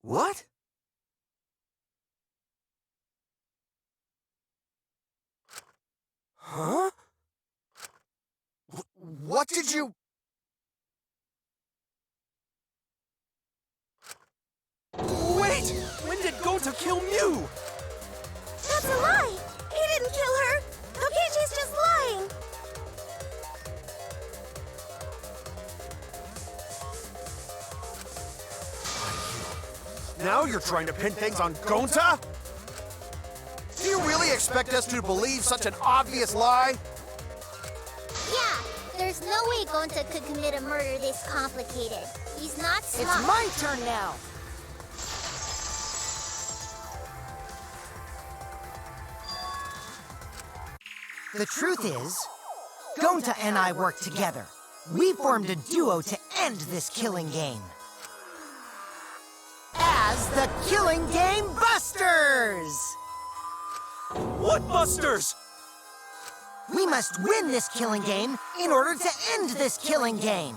What? Huh? What did you... Wait! When did Gonta kill Mew? That's a lie! He didn't kill her! Kokichi's just lying! Now you're trying to pin things on Gonta? Do you really expect us to believe such an obvious lie? Yeah, there's no way Gonta could commit a murder this complicated. He's not smart. It's my turn now! The truth is, Gonta and I worked together. We formed a duo to end this killing game. As the Killing Game Busters! What Busters? We must win this killing game in order to end this killing game.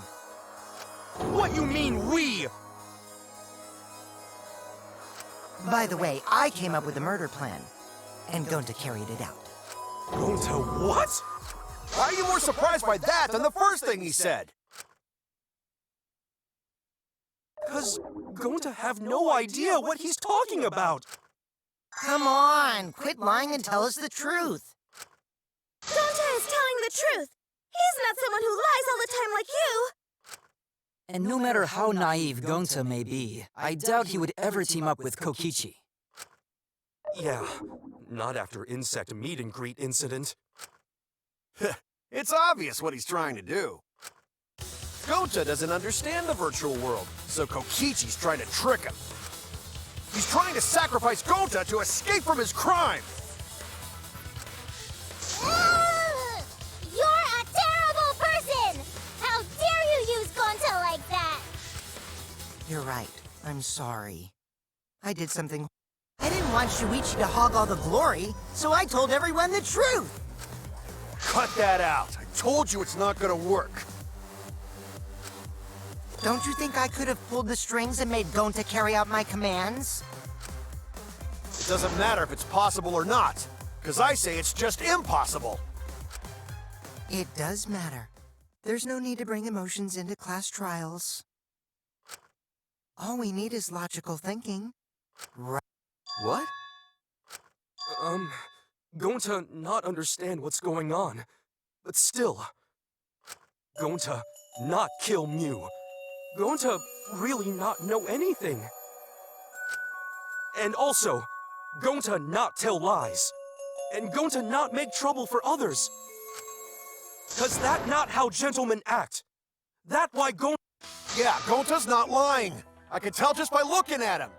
What you mean, we? By the way, I came up with a murder plan, and Gonta carried it out. Gonta what? Why are you more surprised by that than the first thing he said? Because Gonta have no idea what he's talking about. Come on, quit lying and tell us the truth. Gonta is telling the truth! He's not someone who lies all the time like you! And no matter how naive Gonta may be, I doubt he would ever team up with Kokichi. Yeah, not after insect meet and greet incident. It's obvious what he's trying to do. Gonta doesn't understand the virtual world, so Kokichi's trying to trick him. He's trying to sacrifice Gonta to escape from his crime! You're a terrible person! How dare you use Gonta like that? You're right. I'm sorry. I did something. I didn't want Shuichi to hog all the glory, so I told everyone the truth. Cut that out! I told you it's not gonna work! Don't you think I could have pulled the strings and made Gonta carry out my commands? It doesn't matter if it's possible or not, because I say it's just impossible! It does matter. There's no need to bring emotions into class trials. All we need is logical thinking. Right? What? Gonta not understand what's going on, but still. Gonta not kill Mew. Gonta really not know anything. And also, Gonta not tell lies. And Gonta not make trouble for others. Cause that not how gentlemen act. That why Gonta... Yeah, Gonta's not lying. I can tell just by looking at him.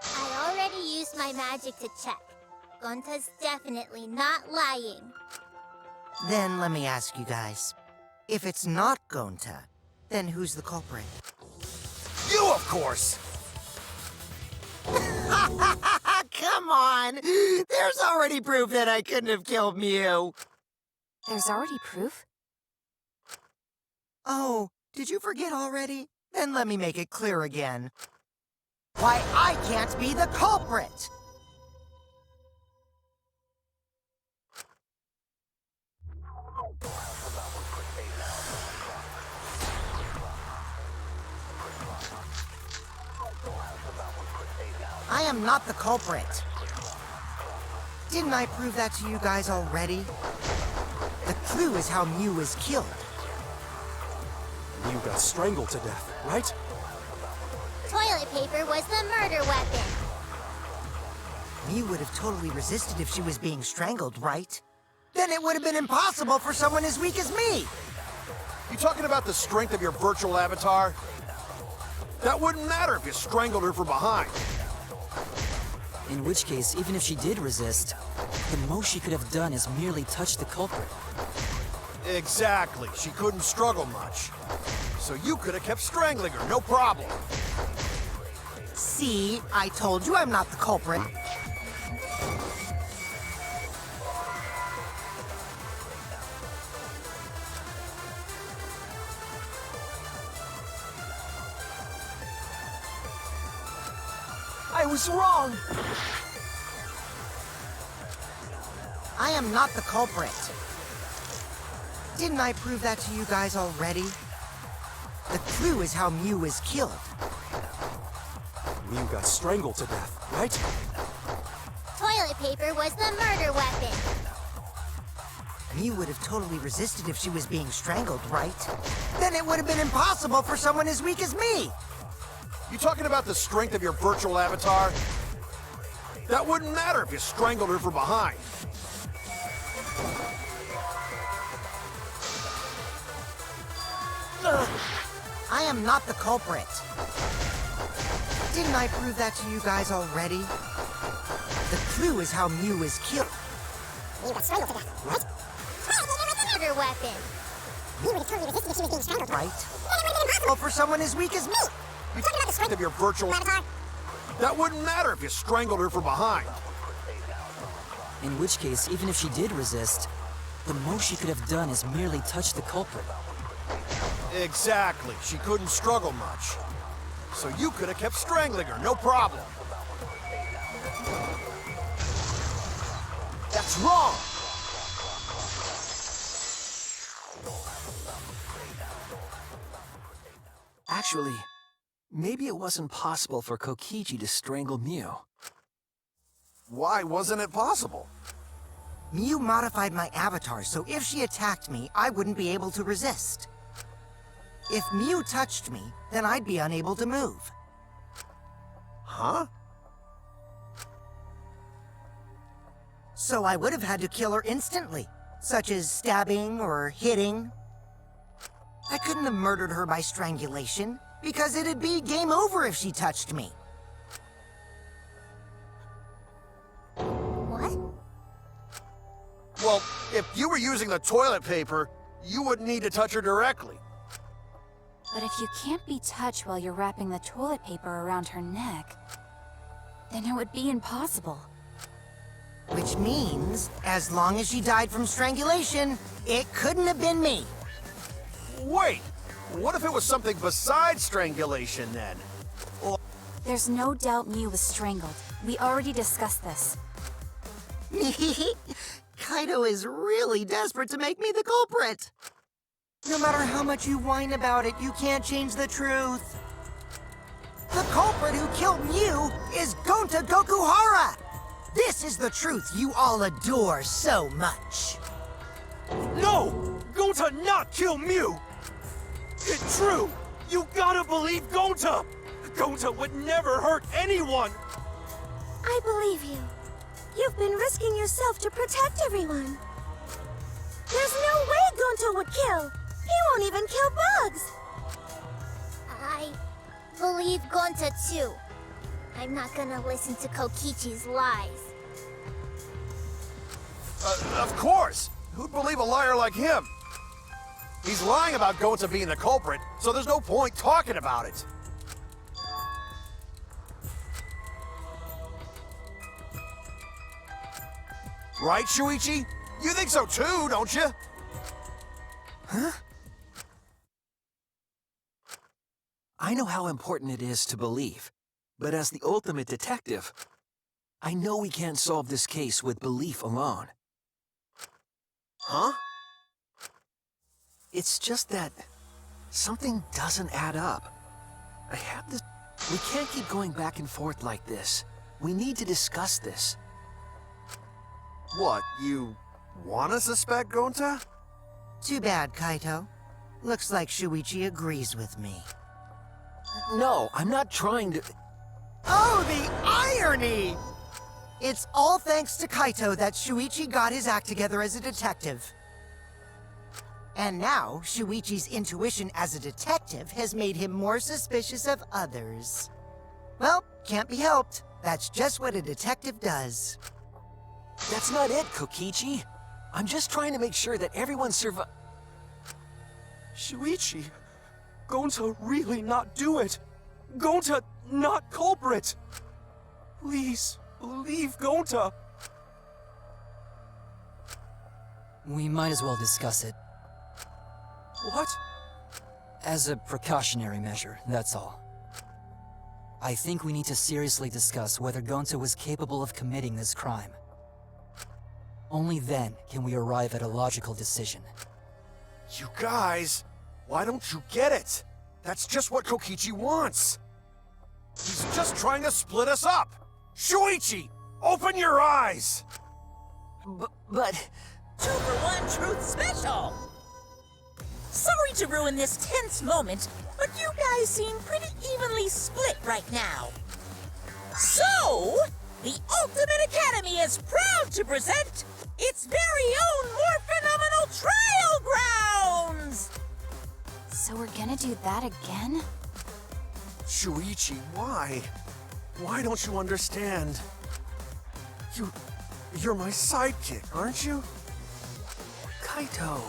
I already used my magic to check. Gonta's definitely not lying. Then let me ask you guys. If it's not Gonta, then who's the culprit? You, of course! Come on! There's already proof that I couldn't have killed Mew. There's already proof? Oh, did you forget already? Then let me make it clear again. Why I can't be the culprit! I am not the culprit. Didn't I prove that to you guys already? The clue is how Mew was killed. Mew got strangled to death, right? Toilet paper was the murder weapon. Mew would have totally resisted if she was being strangled, right? Then it would have been impossible for someone as weak as me! You talking about the strength of your virtual avatar? That wouldn't matter if you strangled her from behind. In which case, even if she did resist, the most she could have done is merely touch the culprit. Exactly. She couldn't struggle much. So you could have kept strangling her, no problem. See, I told you I'm not the culprit. was wrong! I am not the culprit. Didn't I prove that to you guys already? The clue is how Mew was killed. Mew got strangled to death, right? Toilet paper was the murder weapon. Mew would have totally resisted if she was being strangled, right? Then it would have been impossible for someone as weak as me! You talking about the strength of your virtual avatar? That wouldn't matter if you strangled her from behind. I am not the culprit. Didn't I prove that to you guys already? The clue is how Mew was killed. Mew got strangled to death, right? Murder weapon. Mew would have totally resisted if she was being strangled. Right? Then it would have been impossible For someone as weak as me! You talking about the strength of your virtual avatar. That wouldn't matter if you strangled her from behind. In which case, even if she did resist, the most she could have done is merely touch the culprit. Exactly. She couldn't struggle much. So you could have kept strangling her, no problem. That's wrong! Actually, maybe it wasn't possible for Kokichi to strangle Mew. Why wasn't it possible? Mew modified my avatar, so if she attacked me, I wouldn't be able to resist. If Mew touched me, then I'd be unable to move. Huh? So I would have had to kill her instantly, such as stabbing or hitting. I couldn't have murdered her by strangulation, because it'd be game over if she touched me. What? Well, if you were using the toilet paper, you wouldn't need to touch her directly. But if you can't be touched while you're wrapping the toilet paper around her neck, then it would be impossible. Which means, as long as she died from strangulation, it couldn't have been me. Wait! What if it was something besides strangulation then? There's no doubt Mew was strangled. We already discussed this. Kaito is really desperate to make me the culprit. No matter how much you whine about it, you can't change the truth. The culprit who killed Mew is Gonta Gokuhara! This is the truth you all adore so much. No! Gonta not kill Mew! It's true! You gotta believe Gonta! Gonta would never hurt anyone! I believe you. You've been risking yourself to protect everyone. There's no way Gonta would kill. He won't even kill bugs. I believe Gonta too. I'm not gonna listen to Kokichi's lies. Of course! Who'd believe a liar like him? He's lying about Gonta being the culprit, so there's no point talking about it. Right, Shuichi? You think so too, don't you? Huh? I know how important it is to believe, but as the ultimate detective, I know we can't solve this case with belief alone. Huh? It's just that something doesn't add up. I have this... We can't keep going back and forth like this. We need to discuss this. What, you wanna suspect Gonta? Too bad, Kaito. Looks like Shuichi agrees with me. No, I'm not trying to... Oh, the irony! It's all thanks to Kaito that Shuichi got his act together as a detective. And now, Shuichi's intuition as a detective has made him more suspicious of others. Well, can't be helped. That's just what a detective does. That's not it, Kokichi. I'm just trying to make sure that everyone Shuichi, Gonta really not do it. Gonta not culprit. Please, believe Gonta. We might as well discuss it. What? As a precautionary measure, that's all. I think we need to seriously discuss whether Gonta was capable of committing this crime. Only then can we arrive at a logical decision. You guys, why don't you get it? That's just what Kokichi wants. He's just trying to split us up. Shuichi, open your eyes! But... 2-for-1 Truth Special! Sorry to ruin this tense moment, but you guys seem pretty evenly split right now. So, the Ultimate Academy is proud to present its very own more phenomenal trial grounds! So we're gonna do that again? Shuichi, why? Why don't you understand? You're my sidekick, aren't you? Kaito.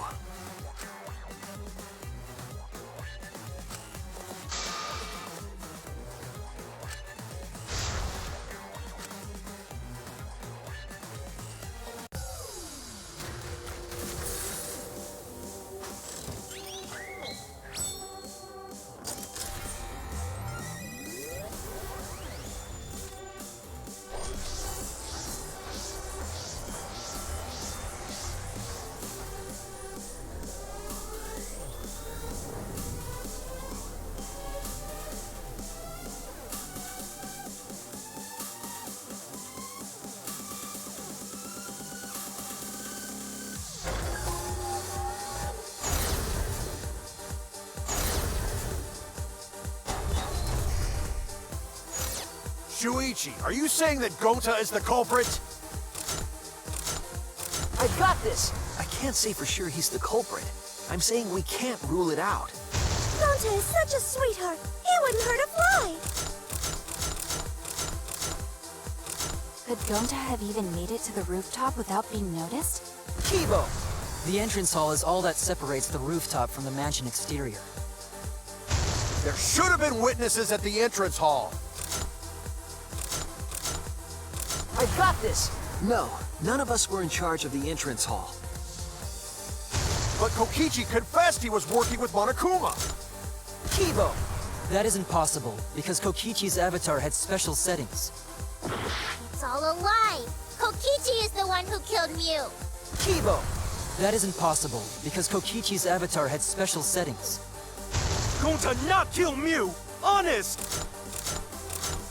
Shuichi, are you saying that Gonta is the culprit? I got this! I can't say for sure he's the culprit. I'm saying we can't rule it out. Gonta is such a sweetheart. He wouldn't hurt a fly. Could Gonta have even made it to the rooftop without being noticed? Kibo! the entrance hall is all that separates the rooftop from the mansion exterior. There should have been witnesses at the entrance hall. I got this! No, none of us were in charge of the entrance hall. But Kokichi confessed he was working with Monokuma. Kibo! That isn't possible, because Kokichi's avatar had special settings. It's all a lie! Kokichi is the one who killed Mew! Kibo! That isn't possible, because Kokichi's avatar had special settings. Gonta not kill Mew! Honest!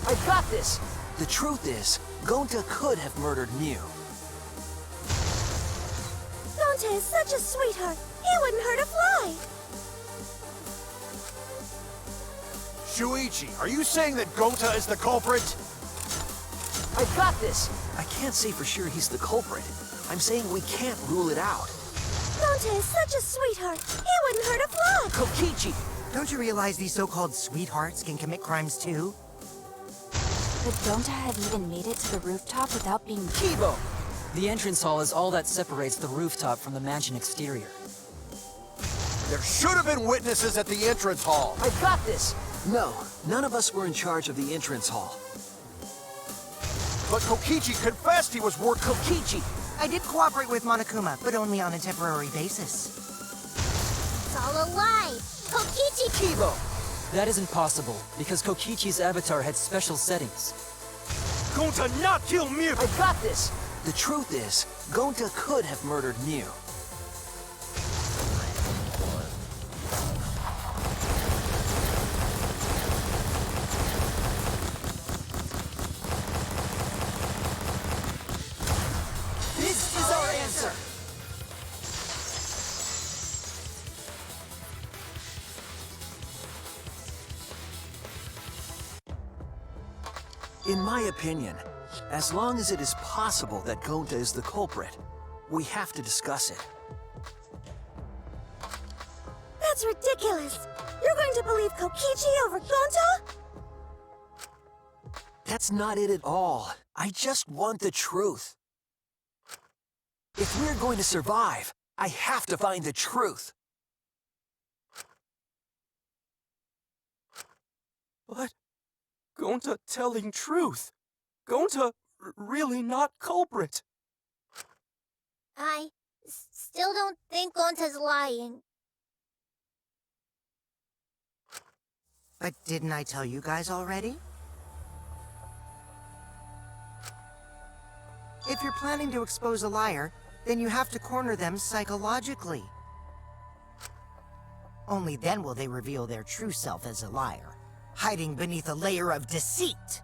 I got this! The truth is, Gonta could have murdered Mew. Gonta is such a sweetheart. He wouldn't hurt a fly. Shuichi, are you saying that Gonta is the culprit? I got this! I can't say for sure he's the culprit. I'm saying we can't rule it out. Gonta is such a sweetheart. He wouldn't hurt a fly. Kokichi! Don't you realize these so-called sweethearts can commit crimes too? Could Gonta have even made it to the rooftop without being... Kibo! The entrance hall is all that separates the rooftop from the mansion exterior. There should have been witnesses at the entrance hall. I got this! No, none of us were in charge of the entrance hall. But Kokichi confessed he was working... Kokichi! I did cooperate with Monokuma, but only on a temporary basis. It's all a lie! Kokichi... Kibo! That isn't possible, because Kokichi's avatar had special settings. Gonta not kill Mew! I got this! The truth is, Gonta could have murdered Mew. This is our answer! In my opinion, as long as it is possible that Gonta is the culprit, we have to discuss it. That's ridiculous. You're going to believe Kokichi over Gonta? That's not it at all. I just want the truth. If we're going to survive, I have to find the truth. But... Gonta telling truth. Gonta really not culprit. I still don't think Gonta's lying. But didn't I tell you guys already? If you're planning to expose a liar, then you have to corner them psychologically. Only then will they reveal their true self as a liar, hiding beneath a layer of deceit.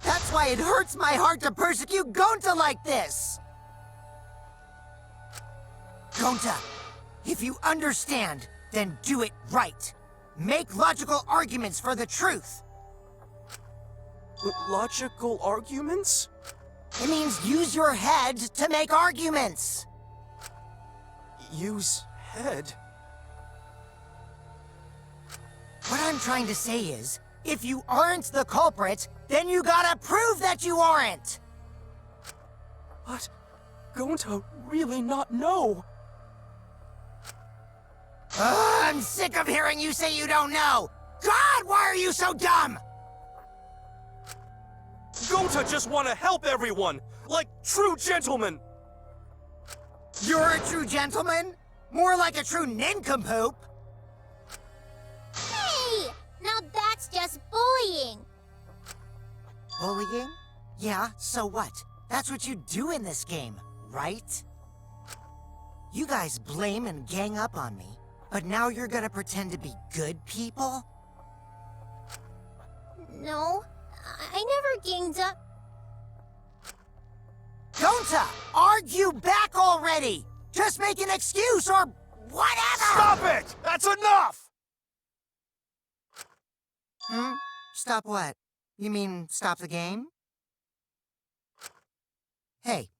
That's why it hurts my heart to persecute Gonta like this! Gonta, if you understand, then do it right. Make logical arguments for the truth. Logical arguments? It means use your head to make arguments. Use head? What I'm trying to say is, if you aren't the culprit, then you gotta prove that you aren't! But Gonta really not know. I'm sick of hearing you say you don't know! God, why are you so dumb? Gonta just want to help everyone, like true gentlemen. You're a true gentleman? More like a true nincompoop. Hey! Now that's just bullying. Bullying? Yeah, so what? That's what you do in this game, right? You guys blame and gang up on me, but now you're gonna pretend to be good people? No, I never ganged up. Gonta, argue back already! Just make an excuse or whatever! Stop it! That's enough! Stop what? You mean stop the game? Hey,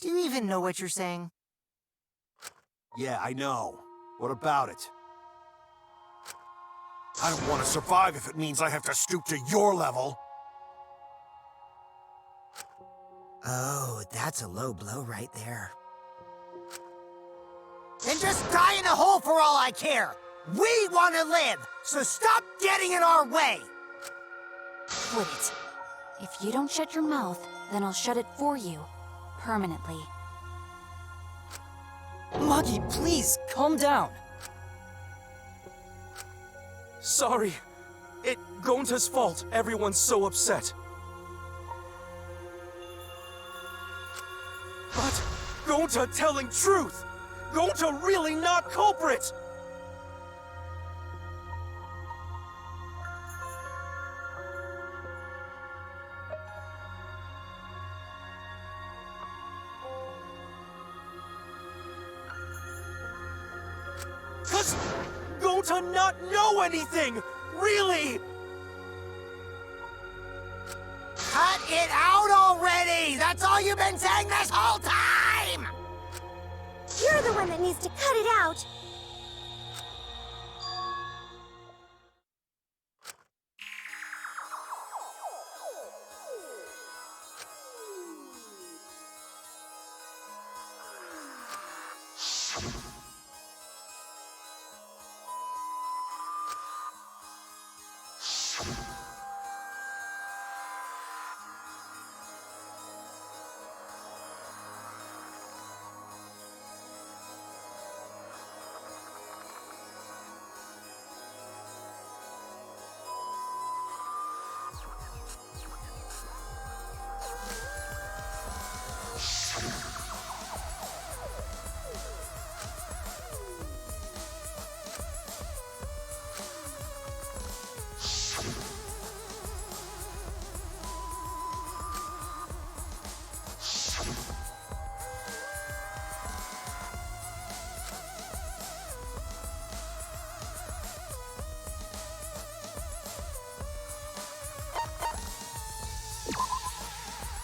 do you even know what you're saying? Yeah, I know. What about it? I don't want to survive if it means I have to stoop to your level. Oh, that's a low blow right there. Then just die in a hole for all I care! We want to live, so stop getting in our way! Quit it. If you don't shut your mouth, then I'll shut it for you. Permanently. Maki, please, calm down. Sorry. It Gonta's fault. Everyone's so upset. But Gonta telling truth! Gonta really not culprit! Cause Gonta not know anything! Really! Cut it out already! That's all you've been saying this whole time! You're the one that needs to cut it out.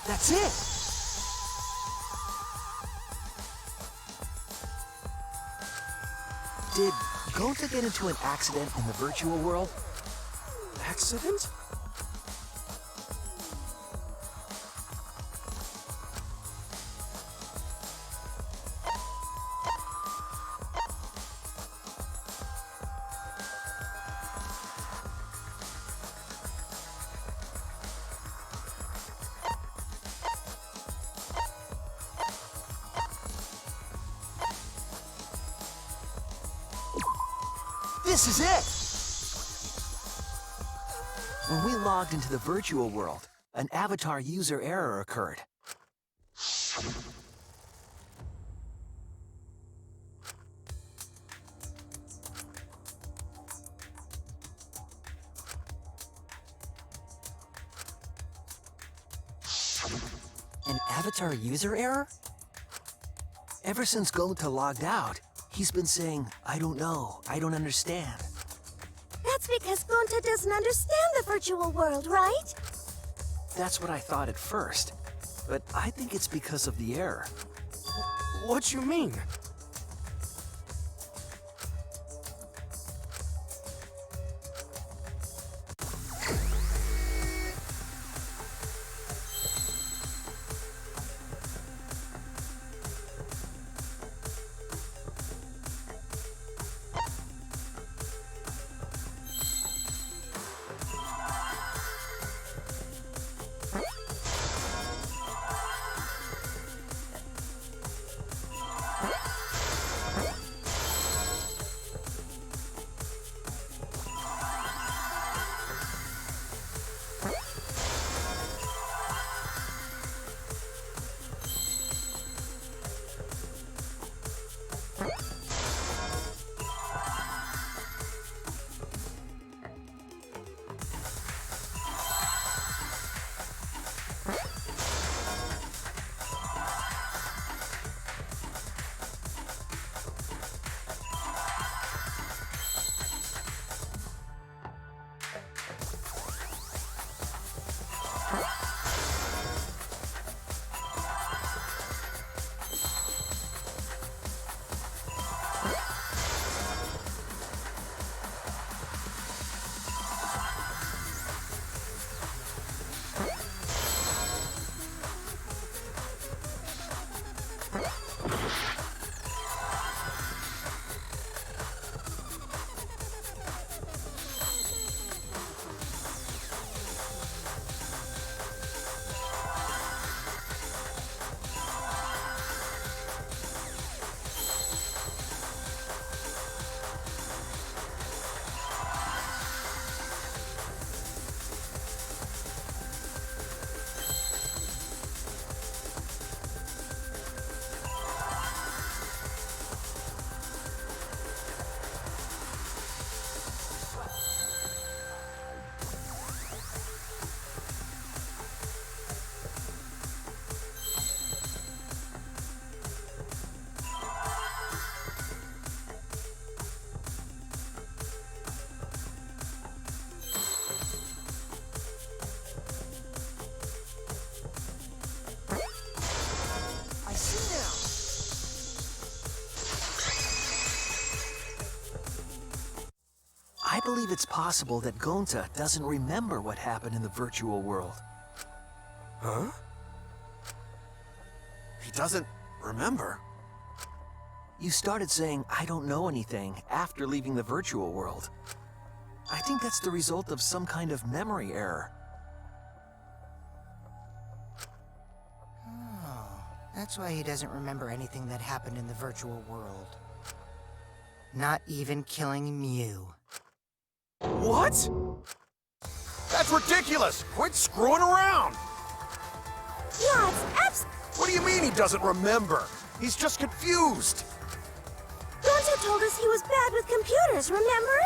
That's it! Did Gonta get into an accident in the virtual world? Accident? This is it! When we logged into the virtual world, an avatar user error occurred. An avatar user error? Ever since Gonta logged out, he's been saying, I don't know, I don't understand. That's because Gonta doesn't understand the virtual world, right? That's what I thought at first, but I think it's because of the error. What you mean? I see now. I believe it's possible that Gonta doesn't remember what happened in the virtual world. Huh? He doesn't remember? You started saying, I don't know anything, after leaving the virtual world. I think that's the result of some kind of memory error. Oh, that's why he doesn't remember anything that happened in the virtual world. Not even killing Mew. What? That's ridiculous! Quit screwing around! Yeah, it's abs- What do you mean he doesn't remember? He's just confused! Gonta told us he was bad with computers, remember?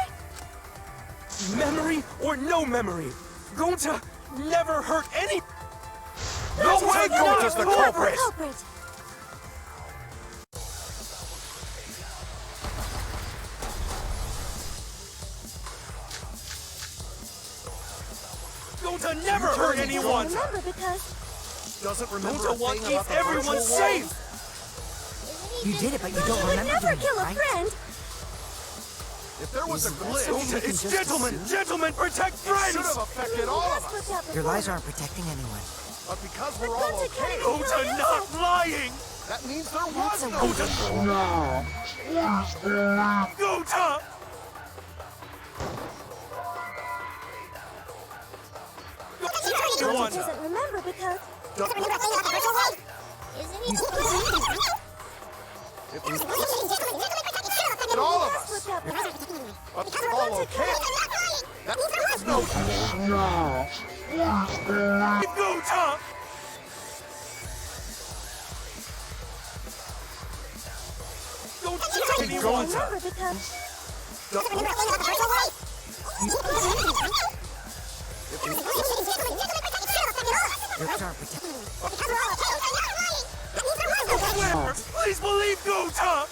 Memory or no memory, Gonta never hurt any... No Gonta's way not Gonta's the the culprit! Gonta never hurt anyone! Remember because Doesn't remember Gonta a wants thing to about keep the everyone virtual world. safe. You did it, but you don't Gonta would remember never doing kill it, a right? friend. If there was a Isn't that glitch, something we can it's just gentlemen, assume? gentlemen, protect friends! It should have affected all of That's what's us. happened Your lies before. aren't protecting anyone. But because But we're all Gonta okay, can't even Gonta kill not himself. lying! That means there was no Gonta! Gonta! Gonta doesn't remember because Isn't he? All of that's what's us! happened. But we're all okay! That means no... Only Gonta! Remember, because Please believe Gonta!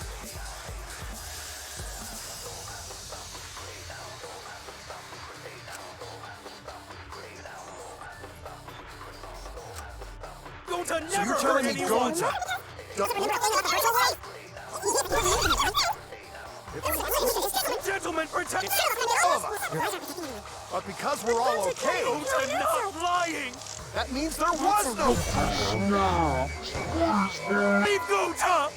Gonta never you're telling me anyone. Gentlemen, protect all of us! But because we're all okay, Gonta not lying! That means there was no... Leave Gonta!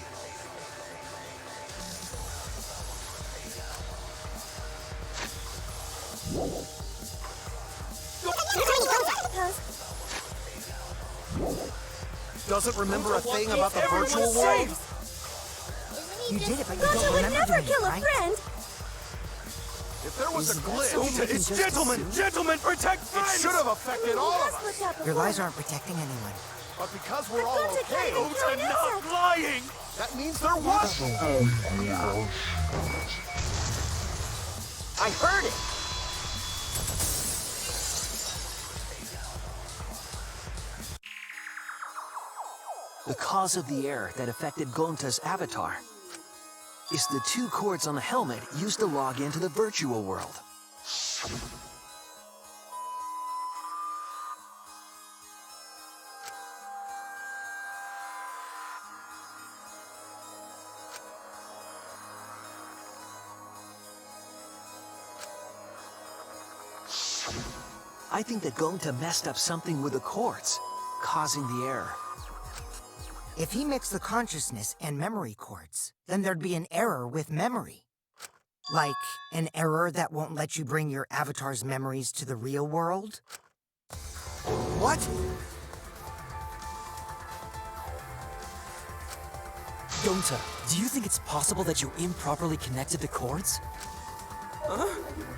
Doesn't remember a thing about the virtual world? You did it, but you Gonta don't would remember never doing it, kill a right? friend. If there was a glitch, something we can it's just gentlemen, assume? gentlemen, protect friends! It should have affected all of us. Your lies aren't protecting anyone. But because we're all Gonta okay, can't Gonta kill an not insect. lying! That means there was... I heard it! The cause of the error that affected Gonta's avatar is the 2 cords on the helmet used to log into the virtual world. I think that Gonta messed up something with the cords, causing the error. If he mixed the consciousness and memory cords, then there'd be an error with memory. Like an error that won't let you bring your avatar's memories to the real world? What? Gonta, do you think it's possible that you improperly connected the cords?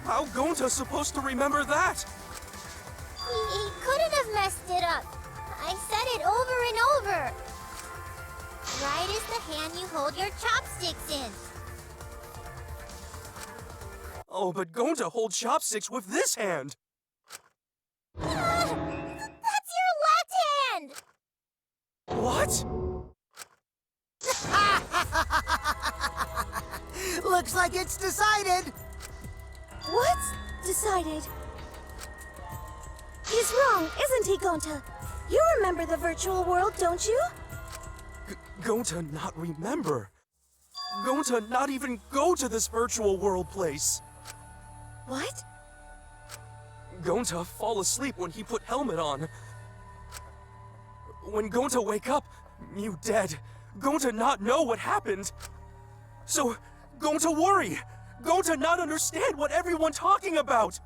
How Gonta supposed to remember that? He couldn't have messed it up. I said it over and over. Right is the hand you hold your chopsticks in. Oh, but Gonta holds chopsticks with this hand. That's your left hand! What? Looks like it's decided! What's decided? He's wrong, isn't he, Gonta? You remember the virtual world, don't you? Gonta not remember. Gonta not even go to this virtual world place. What? Gonta fall asleep when he put helmet on. When Gonta wake up, Mew dead. Gonta not know what happened. So, Gonta worry. Gonta not understand what everyone talking about.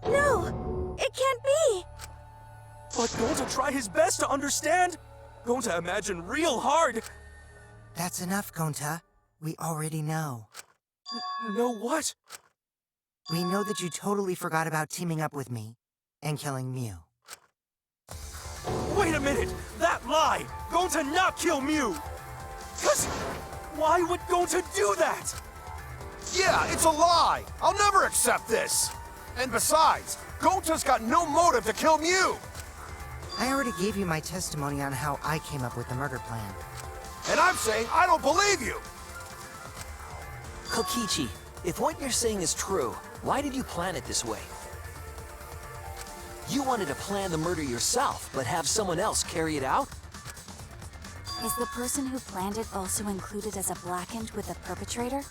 No, it can't be. But Gonta try his best to understand. Gonta imagine real hard. That's enough, Gonta. We already know. Know what? We know that you totally forgot about teaming up with me and killing Mew. Wait a minute! That lie! Gonta not kill Mew! Cause why would Gonta do that? Yeah, it's a lie! I'll never accept this! And besides, Gonta's got no motive to kill Mew! I already gave you my testimony on how I came up with the murder plan. And I'm saying I don't believe you! Kokichi, if what you're saying is true, why did you plan it this way? You wanted to plan the murder yourself, but have someone else carry it out? Is the person who planned it also included as a blackened with the perpetrator?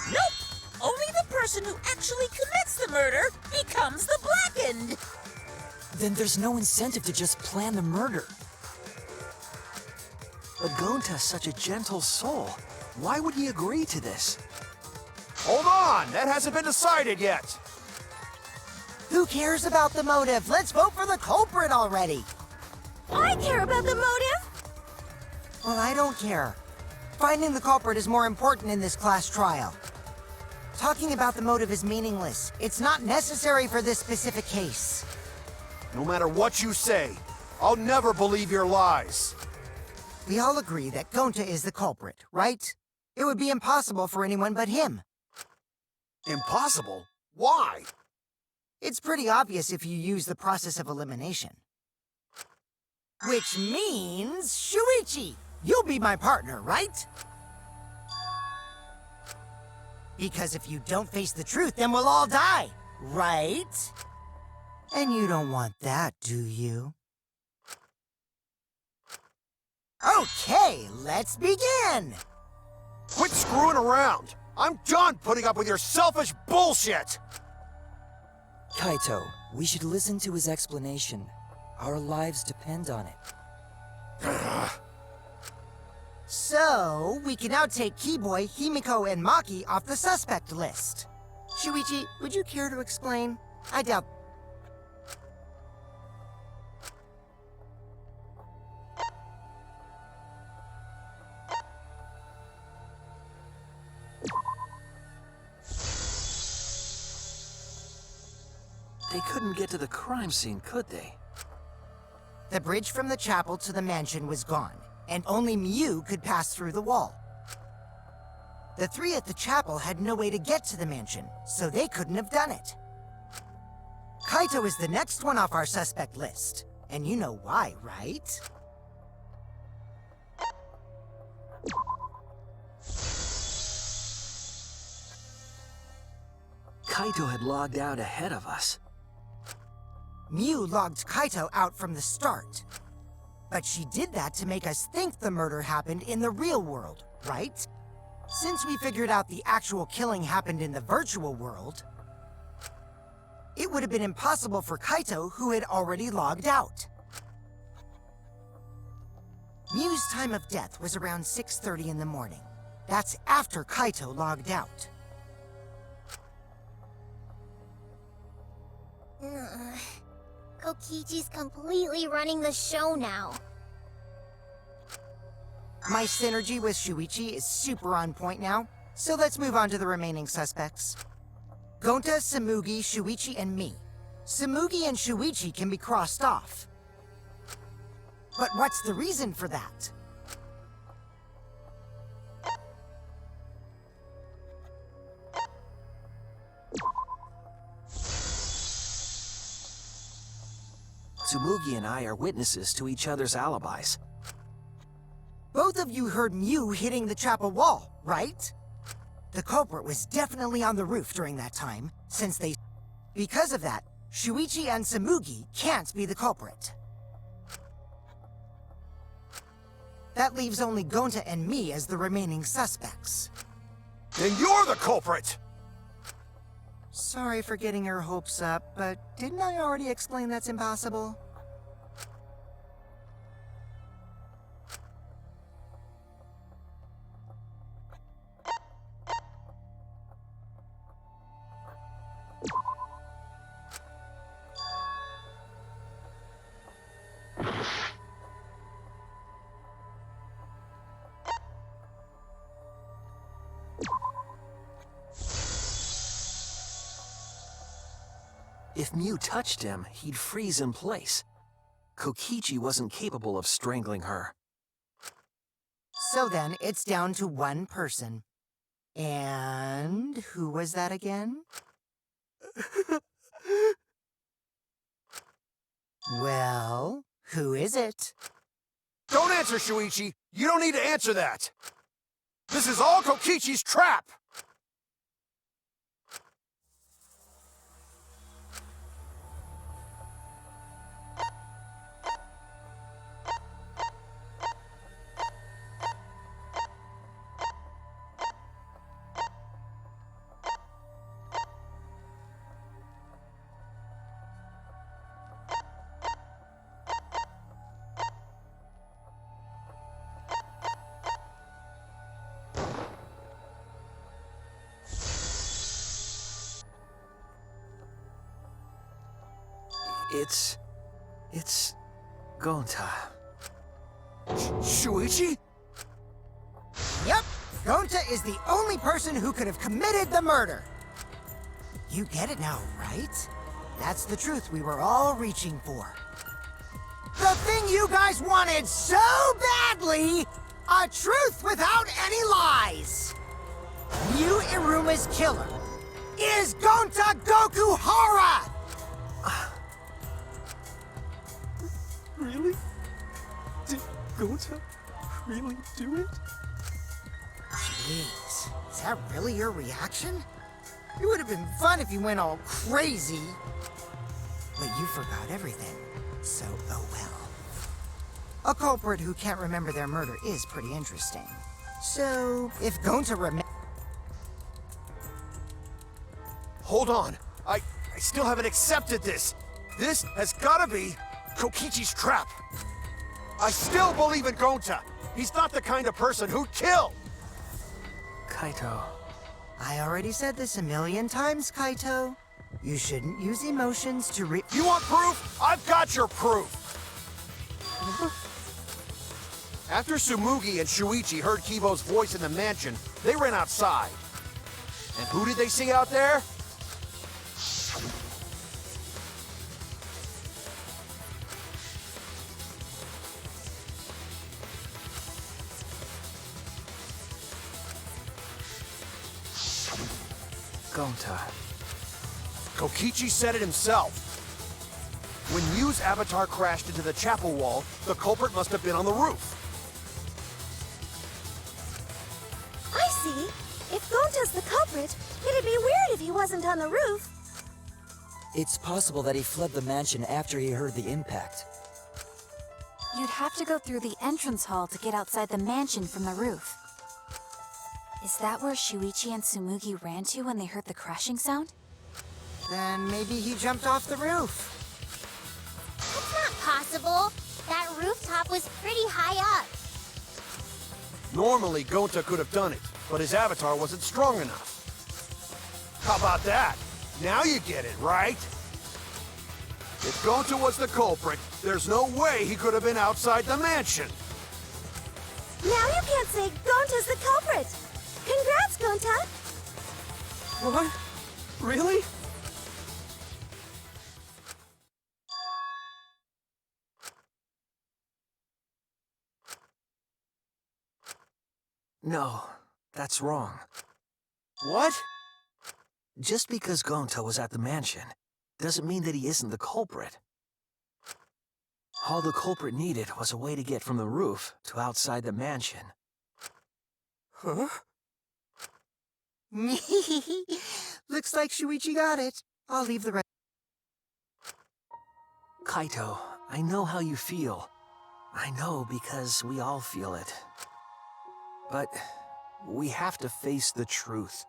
Nope! Only the person who actually commits the murder becomes the blackened! Then there's no incentive to just plan the murder. But Gonta's such a gentle soul. Why would he agree to this? Hold on! That hasn't been decided yet! Who cares about the motive? Let's vote for the culprit already! I care about the motive. Well, I don't care. Finding the culprit is more important in this class trial. Talking about the motive is meaningless. It's not necessary for this specific case. No matter what you say, I'll never believe your lies. We all agree that Gonta is the culprit, right? It would be impossible for anyone but him. Impossible? Why? It's pretty obvious if you use the process of elimination. Which means, Shuichi, you'll be my partner, right? Because if you don't face the truth, then we'll all die, right? And you don't want that, do you? Okay, let's begin! Quit screwing around! I'm done putting up with your selfish bullshit! Kaito, we should listen to his explanation. Our lives depend on it. So, we can now take Keyboy, Himiko, and Maki off the suspect list. Shuichi, would you care to explain? I doubt... They couldn't get to the crime scene, could they? The bridge from the chapel to the mansion was gone, and only Miu could pass through the wall. The three at the chapel had no way to get to the mansion, so they couldn't have done it. Kaito is the next one off our suspect list, and you know why, right? Kaito had logged out ahead of us. Miu logged Kaito out from the start. But she did that to make us think the murder happened in the real world, right? Since we figured out the actual killing happened in the virtual world, it would have been impossible for Kaito, who had already logged out. Miu's time of death was around 6:30 in the morning. That's after Kaito logged out. Kokichi's completely running the show now. My synergy with Shuichi is super on point now, so let's move on to the remaining suspects. Gonta, Samugi, Shuichi, and me. Samugi and Shuichi can be crossed off. But what's the reason for that? Tsumugi and I are witnesses to each other's alibis. Both of you heard Miu hitting the chapel wall, right? The culprit was definitely on the roof during that time, since they... Because of that, Shuichi and Samugi can't be the culprit. That leaves only Gonta and me as the remaining suspects. Then you're the culprit! Sorry for getting your hopes up, but didn't I already explain that's impossible? If Miu touched him, he'd freeze in place. Kokichi wasn't capable of strangling her. So then, it's down to one person. And who was that again? Well, who is it? Don't answer, Shuichi! You don't need to answer that! This is all Kokichi's trap! It's Gonta. Shuichi? Yep, Gonta is the only person who could have committed the murder. You get it now, right? That's the truth we were all reaching for. The thing you guys wanted so badly! A truth without any lies! Ryu Iruma's killer is Gonta Gokuhara! Really? Did Gonta really do it? Jeez, is that really your reaction? It would have been fun if you went all crazy. But you forgot everything, so oh well. A culprit who can't remember their murder is pretty interesting. So, if Gonta Hold on. I still haven't accepted this. This has gotta be Kokichi's trap. I still believe in Gonta. He's not the kind of person who'd kill. Kaito. I already said this a million times, Kaito. You shouldn't use emotions to You want proof? I've got your proof. After Tsumugi and Shuichi heard Kibo's voice in the mansion, they ran outside. And who did they see out there? Gonta. Kokichi said it himself. When Yu's avatar crashed into the chapel wall, the culprit must have been on the roof. I see. If Gonta's the culprit, it'd be weird if he wasn't on the roof. It's possible that he fled the mansion after he heard the impact. You'd have to go through the entrance hall to get outside the mansion from the roof. Is that where Shuichi and Tsumugi ran to when they heard the crashing sound? Then maybe he jumped off the roof. That's not possible. That rooftop was pretty high up. Normally, Gonta could have done it, but his avatar wasn't strong enough. How about that? Now you get it, right? If Gonta was the culprit, there's no way he could have been outside the mansion. Now you can't say Gonta's the culprit. Congrats, Gonta. What? Really? No, that's wrong. What? Just because Gonta was at the mansion doesn't mean that he isn't the culprit. All the culprit needed was a way to get from the roof to outside the mansion. Huh? Looks like Shuichi got it. I'll leave the rest. Kaito, I know how you feel. I know because we all feel it. But we have to face the truth.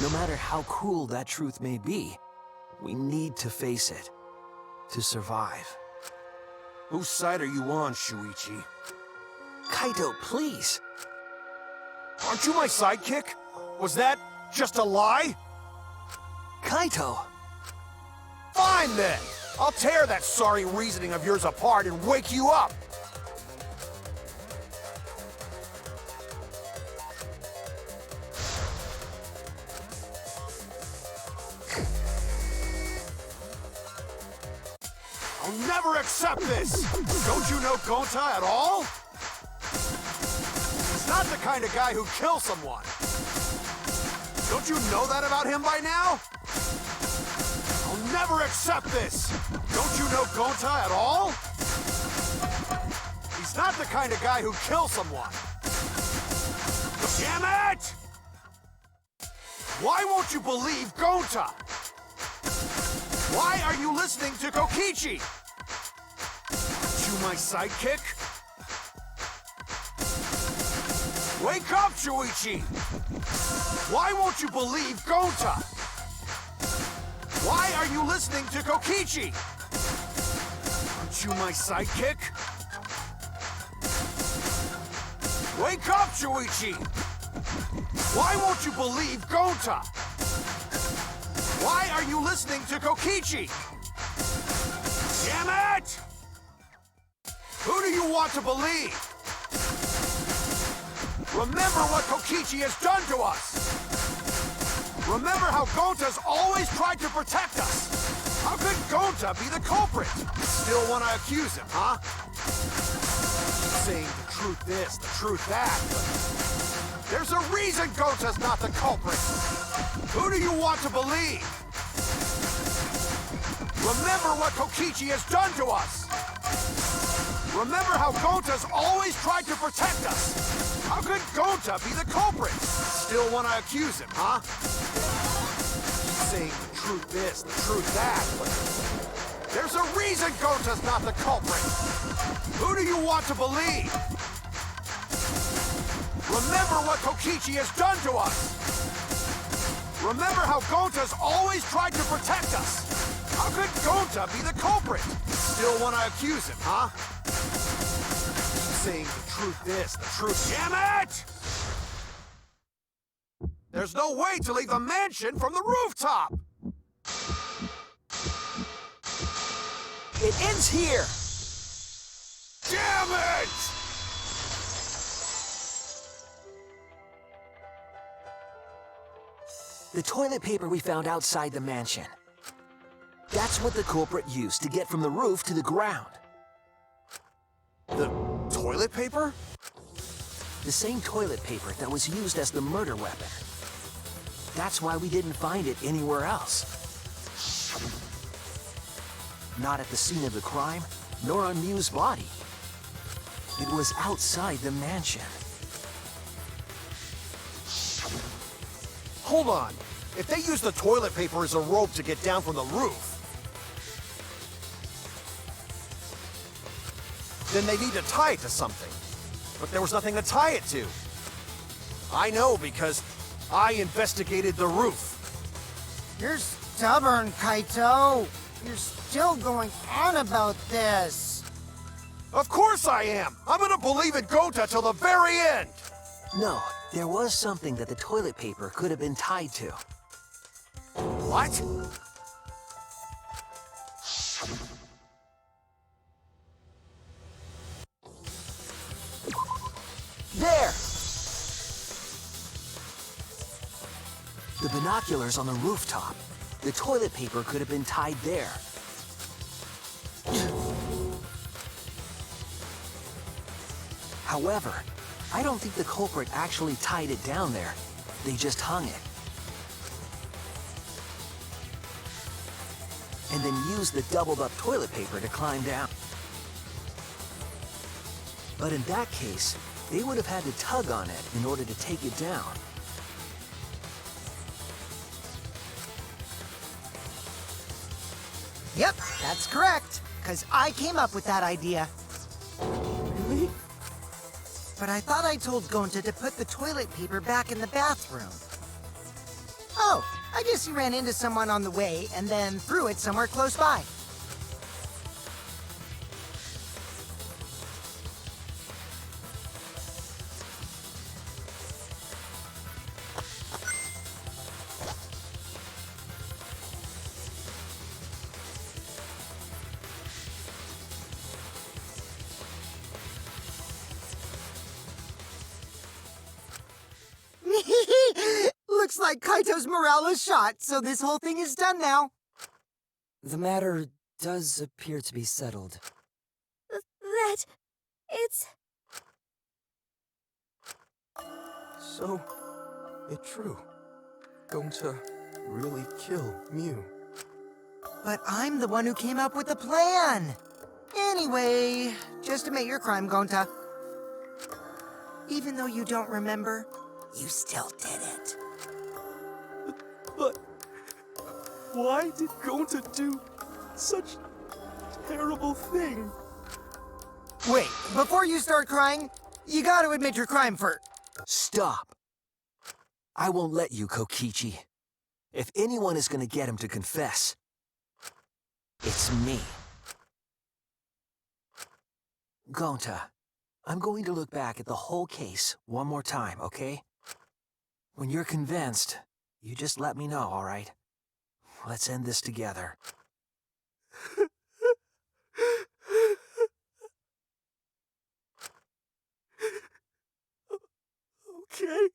No matter how cruel that truth may be, we need to face it to survive. Whose side are you on, Shuichi? Kaito, please! Aren't you my sidekick? Was that just a lie? Kaito! Fine then! I'll tear that sorry reasoning of yours apart and wake you up! I'll never accept this! Don't you know Gonta at all? He's not the kind of guy who kills someone. Don't you know that about him by now? I'll never accept this! Don't you know Gonta at all? He's not the kind of guy who kills someone. Damn it! Why won't you believe Gonta? Why are you listening to Kokichi? Aren't you my sidekick? Wake up, Shuichi! Why won't you believe Gonta? Why are you listening to Kokichi? Aren't you my sidekick? Wake up, Shuichi! Why won't you believe Gonta? Why are you listening to Kokichi? Damn it! Who do you want to believe? Remember what Kokichi has done to us! Remember how Gonta's always tried to protect us! How could Gonta be the culprit? Still want to accuse him, huh? Saying the truth this, the truth that. There's a reason Gota's not the culprit! Who do you want to believe? Remember what Kokichi has done to us! Remember how Gota's always tried to protect us! How could Gota be the culprit? Still want to accuse him, huh? Saying the truth this, the truth that, but there's a reason Gota's not the culprit! Who do you want to believe? Remember what Kokichi has done to us! Remember how Gota's always tried to protect us! How could Gota be the culprit? Still want to accuse him, huh? Saying the truth this, the truth... Damn it! There's no way to leave the mansion from the rooftop! It ends here! Damn it! The toilet paper we found outside the mansion. That's what the culprit used to get from the roof to the ground. The toilet paper? The same toilet paper that was used as the murder weapon. That's why we didn't find it anywhere else. Not at the scene of the crime, nor on Miu's body. It was outside the mansion. Hold on. If they used the toilet paper as a rope to get down from the roof, then they need to tie it to something. But there was nothing to tie it to. I know because I investigated the roof. You're stubborn, Kaito. You're still going on about this. Of course I am! I'm gonna believe in Gota till the very end! No, there was something that the toilet paper could have been tied to. What? There! The binoculars on the rooftop. The toilet paper could have been tied there. However, I don't think the culprit actually tied it down there. They just hung it. And then used the doubled-up toilet paper to climb down. But in that case, they would have had to tug on it in order to take it down. Yep, that's correct. Because I came up with that idea. Really? But I thought I told Gonta to put the toilet paper back in the bathroom. Oh, I guess he ran into someone on the way and then threw it somewhere close by. Looks like Kaito's morale is shot, so this whole thing is done now. The matter does appear to be settled. That... it's... So, it's true. Gota really kill Miu. But I'm the one who came up with the plan. Anyway, just admit your crime, Gonta. Even though you don't remember, you still did it. But why did Gota do such a terrible thing? Wait, before you start crying, you gotta admit your crime first. Stop. I won't let you, Kokichi. If anyone is gonna get him to confess, it's me. Gonta, I'm going to look back at the whole case one more time, okay? When you're convinced, you just let me know, all right? Let's end this together. Okay.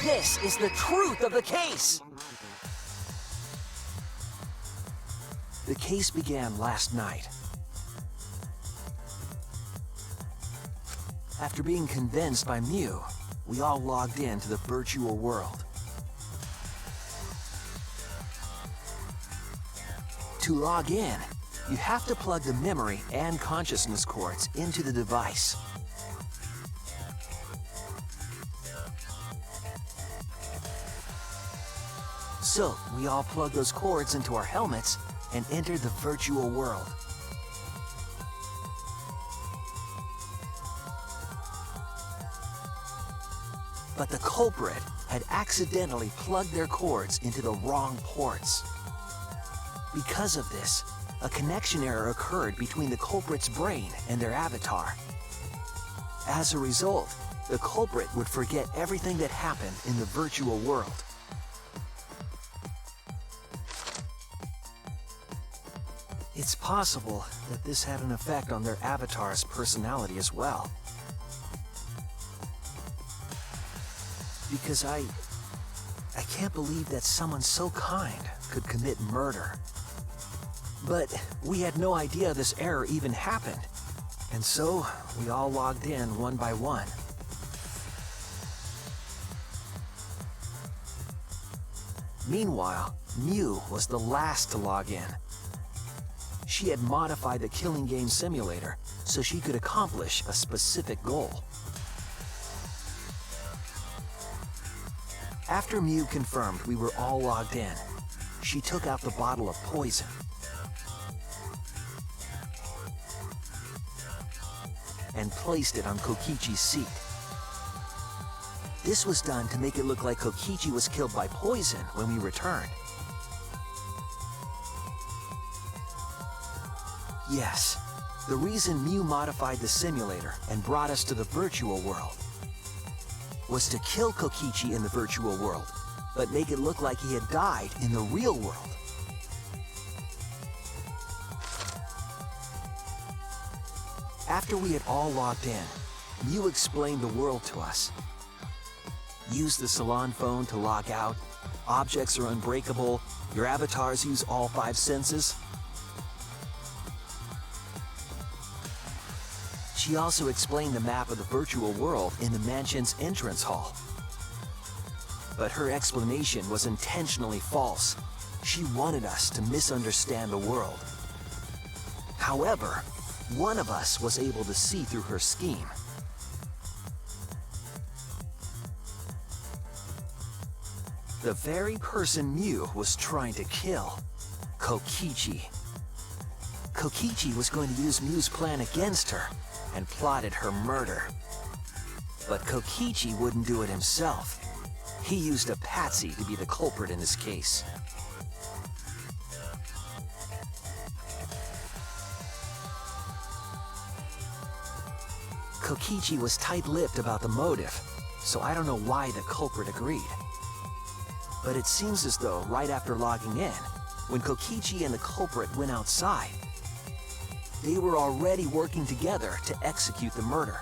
This is the truth of the case! The case began last night. After being convinced by Mew, we all logged into the virtual world. To log in, you have to plug the memory and consciousness cords into the device. So, we all plug those cords into our helmets and enter the virtual world. But the culprit had accidentally plugged their cords into the wrong ports. Because of this, a connection error occurred between the culprit's brain and their avatar. As a result, the culprit would forget everything that happened in the virtual world. It's possible that this had an effect on their avatar's personality as well. Because I can't believe that someone so kind could commit murder. But we had no idea this error even happened, and so we all logged in one by one. Meanwhile, Mew was the last to log in. She had modified the killing game simulator so she could accomplish a specific goal. After Mew confirmed we were all logged in, she took out the bottle of poison. And placed it on Kokichi's seat. This was done to make it look like Kokichi was killed by poison when we returned. Yes, the reason Mew modified the simulator and brought us to the virtual world was to kill Kokichi in the virtual world, but make it look like he had died in the real world. After we had all logged in, Mew explained the world to us. Use the salon phone to log out, objects are unbreakable, your avatars use all 5 senses. She also explained the map of the virtual world in the mansion's entrance hall. But her explanation was intentionally false. She wanted us to misunderstand the world. However, one of us was able to see through her scheme. The very person Mew was trying to kill, Kokichi. Kokichi was going to use Mew's plan against her and plotted her murder. But Kokichi wouldn't do it himself. He used a patsy to be the culprit in this case. Kokichi was tight-lipped about the motive, so I don't know why the culprit agreed. But it seems as though right after logging in, when Kokichi and the culprit went outside, they were already working together to execute the murder.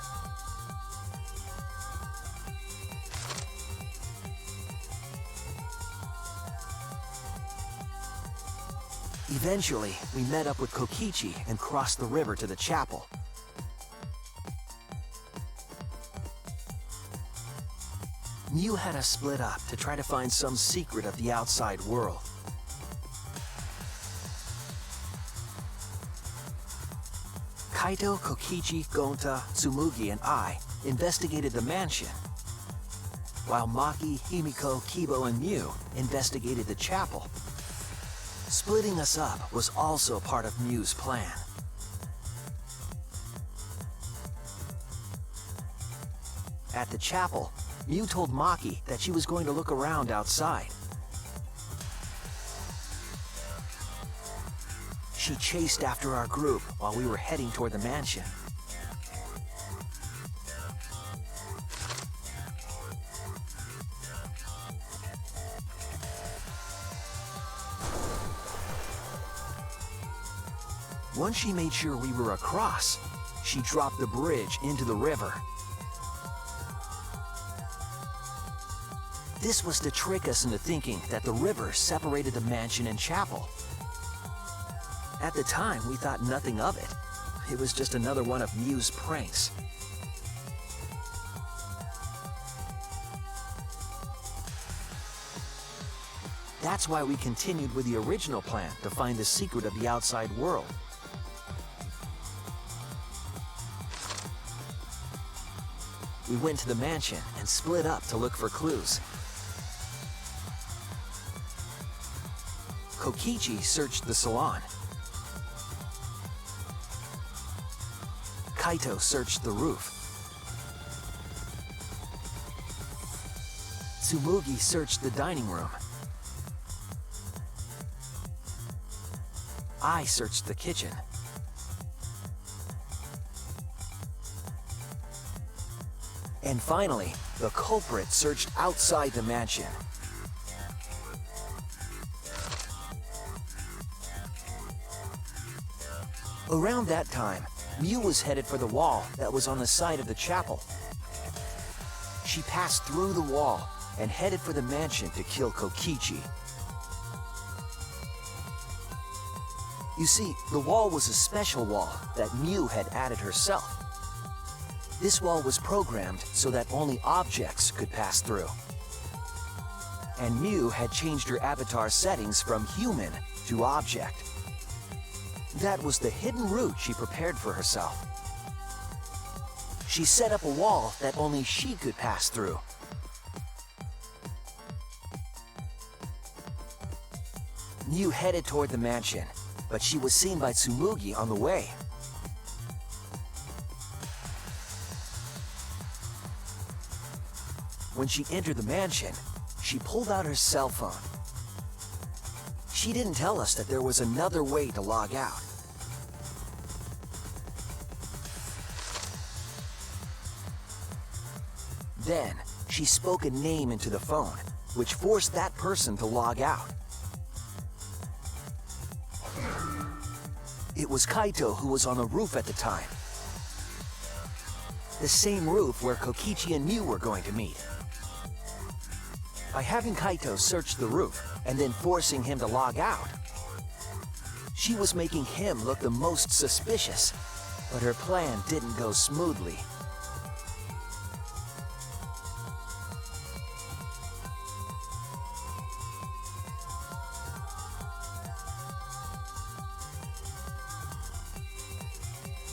Eventually, we met up with Kokichi and crossed the river to the chapel. Mew had us split up to try to find some secret of the outside world. Kaito, Kokichi, Gonta, Tsumugi, and I investigated the mansion, while Maki, Himiko, Kibo, and Mew investigated the chapel. Splitting us up was also part of Mew's plan. At the chapel, Mew told Maki that she was going to look around outside. She chased after our group while we were heading toward the mansion. Once she made sure we were across, she dropped the bridge into the river. This was to trick us into thinking that the river separated the mansion and chapel. At the time, we thought nothing of it. It was just another one of Mew's pranks. That's why we continued with the original plan to find the secret of the outside world. We went to the mansion and split up to look for clues. Kokichi searched the salon. Kaito searched the roof. Tsumugi searched the dining room. I searched the kitchen. And finally, the culprit searched outside the mansion. Around that time, Mew was headed for the wall that was on the side of the chapel. She passed through the wall and headed for the mansion to kill Kokichi. You see, the wall was a special wall that Mew had added herself. This wall was programmed so that only objects could pass through. And Mew had changed her avatar settings from human to object. That was the hidden route she prepared for herself. She set up a wall that only she could pass through. Mew headed toward the mansion, but she was seen by Tsumugi on the way. When she entered the mansion, she pulled out her cell phone. She didn't tell us that there was another way to log out. Then, she spoke a name into the phone, which forced that person to log out. It was Kaito who was on the roof at the time. The same roof where Kokichi and Mew were going to meet. By having Kaito search the roof and then forcing him to log out, she was making him look the most suspicious, but her plan didn't go smoothly.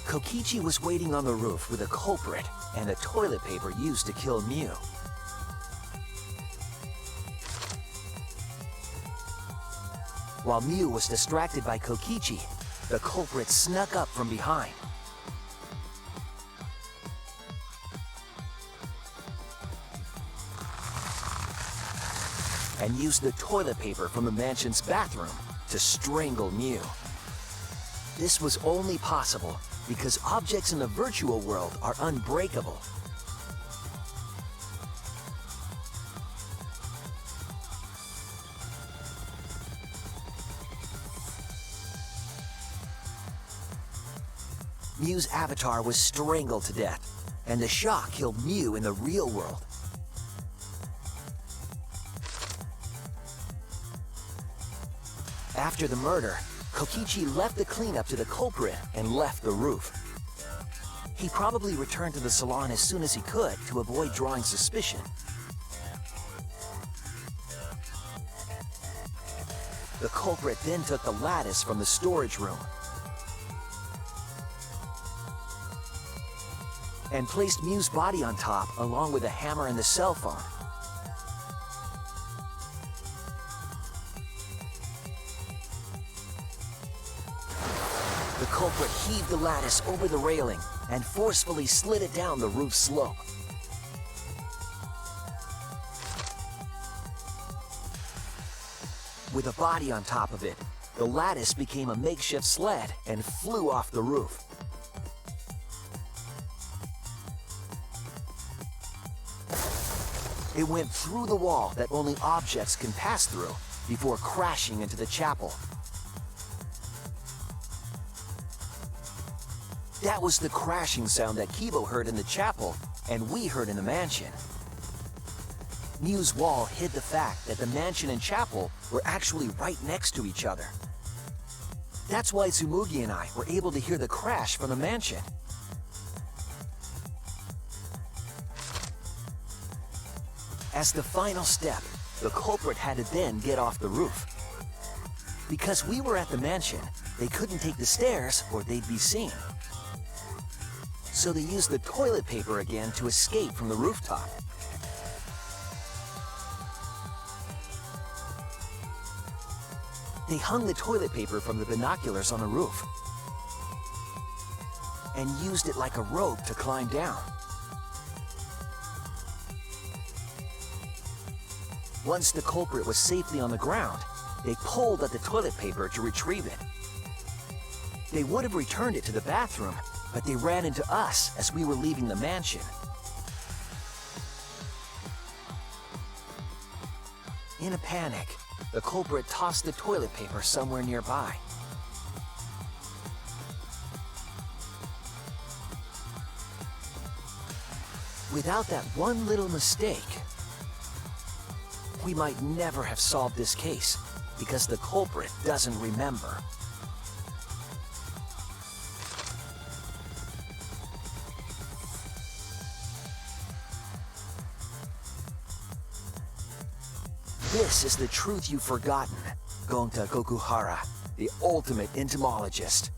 Kokichi was waiting on the roof with a culprit and the toilet paper used to kill Mew. While Mew was distracted by Kokichi, the culprit snuck up from behind. And used the toilet paper from the mansion's bathroom to strangle Mew. This was only possible because objects in the virtual world are unbreakable. Mew's avatar was strangled to death, and the shock killed Mew in the real world. After the murder, Kokichi left the cleanup to the culprit and left the roof. He probably returned to the salon as soon as he could to avoid drawing suspicion. The culprit then took the lattice from the storage room and placed Mew's body on top along with the hammer and the cell phone. The culprit heaved the lattice over the railing and forcefully slid it down the roof slope. With a body on top of it, the lattice became a makeshift sled and flew off the roof. It went through the wall that only objects can pass through before crashing into the chapel. That was the crashing sound that Kibo heard in the chapel and we heard in the mansion. Mew's wall hid the fact that the mansion and chapel were actually right next to each other. That's why Tsumugi and I were able to hear the crash from the mansion. As the final step, the culprit had to then get off the roof. Because we were at the mansion, they couldn't take the stairs or they'd be seen. So they used the toilet paper again to escape from the rooftop. They hung the toilet paper from the binoculars on the roof and used it like a rope to climb down. Once the culprit was safely on the ground, they pulled at the toilet paper to retrieve it. They would have returned it to the bathroom, but they ran into us as we were leaving the mansion. In a panic, the culprit tossed the toilet paper somewhere nearby. Without that one little mistake, we might never have solved this case because the culprit doesn't remember. This is the truth you've forgotten, Gonta Gokuhara, the ultimate entomologist.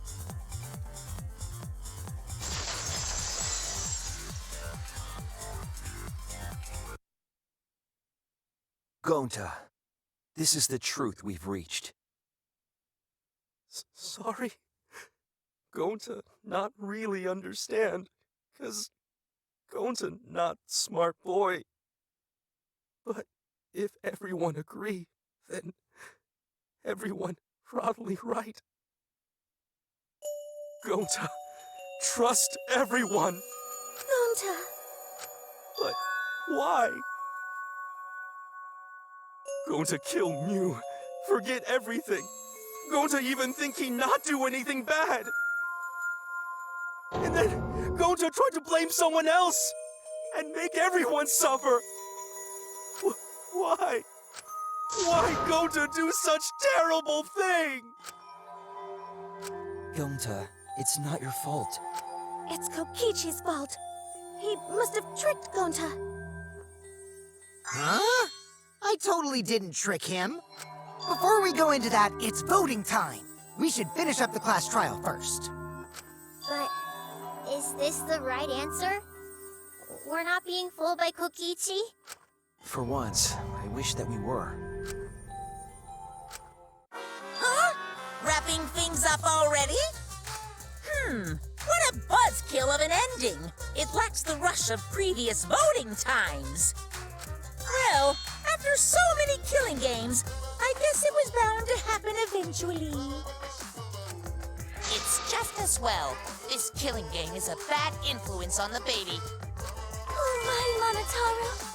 Gonta, this is the truth we've reached. Sorry. Gonta not really understand, 'cause Gonta not smart boy. But if everyone agree, then everyone probably right. Gonta, trust everyone. Gonta. But why? Gonta kill Mew, forget everything. Gonta even think he not do anything bad. And then Gonta tried to blame someone else and make everyone suffer. Why? Why Gonta do such terrible thing? Gonta, it's not your fault. It's Kokichi's fault. He must have tricked Gonta. Huh? I totally didn't trick him. Before we go into that, it's voting time. We should finish up the class trial first. But is this the right answer? We're not being fooled by Kokichi? For once, I wish that we were. Huh? Wrapping things up already? What a buzzkill of an ending! It lacks the rush of previous voting times. Well, after so many killing games, I guess it was bound to happen eventually. It's just as well. This killing game is a bad influence on the baby. Oh my, Monotaro.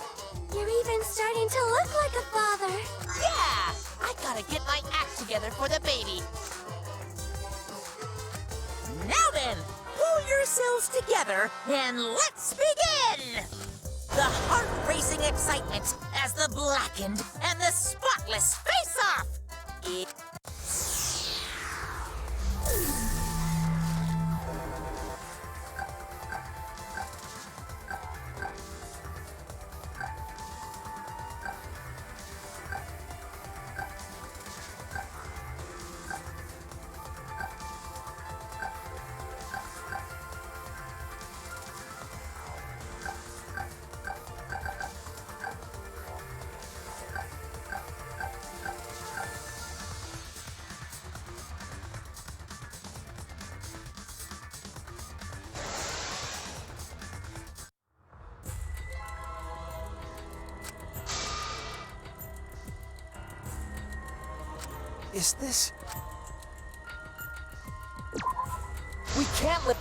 You're even starting to look like a father. Yeah! I gotta get my act together for the baby. Now then, pull yourselves together and let's begin! The heart-racing excitement as the blackened and the spotless face-off! Is this... We can't let...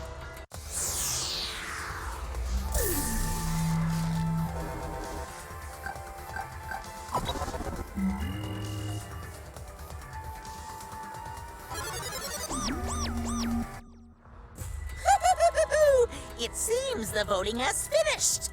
It seems the voting has finished.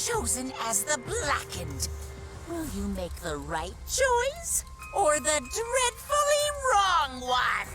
chosen as the Blackened. Will you make the right choice or the dreadfully wrong one?